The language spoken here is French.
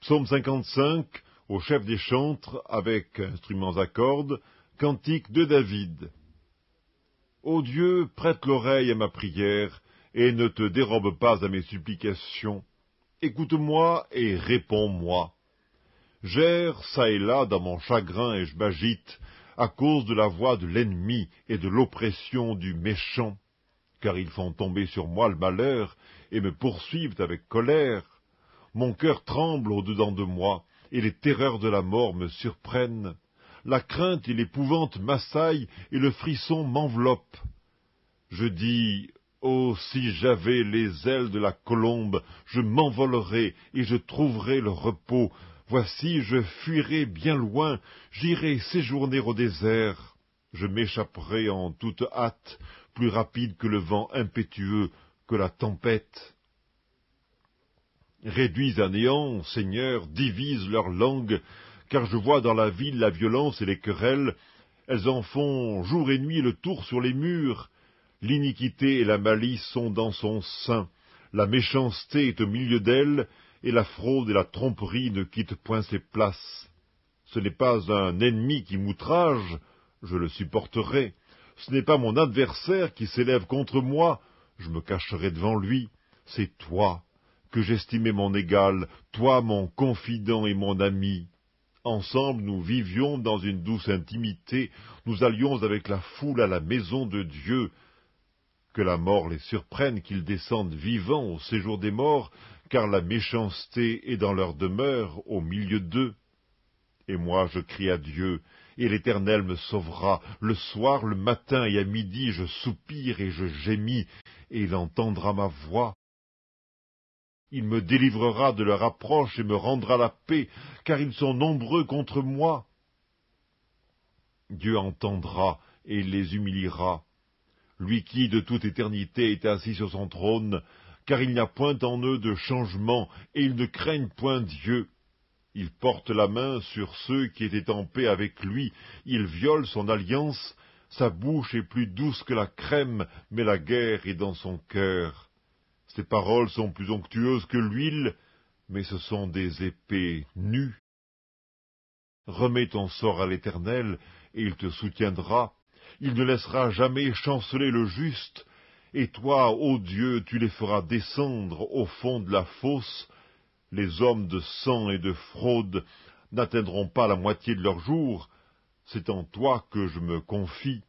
Psaume 55, au chef des chantres, avec instruments à cordes, cantique de David. Ô Dieu, prête l'oreille à ma prière, et ne te dérobe pas à mes supplications. Écoute-moi et réponds-moi. J'erre çà et là dans mon chagrin et je m'agite, à cause de la voix de l'ennemi et de l'oppression du méchant, car ils font tomber sur moi le malheur et me poursuivent avec colère. Mon cœur tremble au-dedans de moi, et les terreurs de la mort me surprennent. La crainte et l'épouvante m'assaillent, et le frisson m'enveloppe. Je dis, oh, si j'avais les ailes de la colombe, je m'envolerais, et je trouverais le repos. Voici, je fuirai bien loin, j'irai séjourner au désert. Je m'échapperai en toute hâte, plus rapide que le vent impétueux, que la tempête. Réduis à néant, Seigneur, divise leur langue, car je vois dans la ville la violence et les querelles. Elles en font jour et nuit le tour sur les murs. L'iniquité et la malice sont dans son sein. La méchanceté est au milieu d'elle, et la fraude et la tromperie ne quittent point ses places. Ce n'est pas un ennemi qui m'outrage, je le supporterai. Ce n'est pas mon adversaire qui s'élève contre moi, je me cacherai devant lui. C'est toi que j'estimais mon égal, toi mon confident et mon ami. Ensemble nous vivions dans une douce intimité, nous allions avec la foule à la maison de Dieu. Que la mort les surprenne, qu'ils descendent vivants au séjour des morts, car la méchanceté est dans leur demeure, au milieu d'eux. Et moi je crie à Dieu, et l'Éternel me sauvera. Le soir, le matin et à midi, je soupire et je gémis, et il entendra ma voix. Il me délivrera de leur approche et me rendra la paix, car ils sont nombreux contre moi. Dieu entendra et les humiliera. Lui qui, de toute éternité, est assis sur son trône, car il n'y a point en eux de changement, et ils ne craignent point Dieu. Il porte la main sur ceux qui étaient en paix avec lui, il viole son alliance, sa bouche est plus douce que la crème, mais la guerre est dans son cœur. Ses paroles sont plus onctueuses que l'huile, mais ce sont des épées nues. Remets ton sort à l'Éternel, et il te soutiendra. Il ne laissera jamais chanceler le juste, et toi, ô Dieu, tu les feras descendre au fond de la fosse. Les hommes de sang et de fraude n'atteindront pas la moitié de leur jour. C'est en toi que je me confie.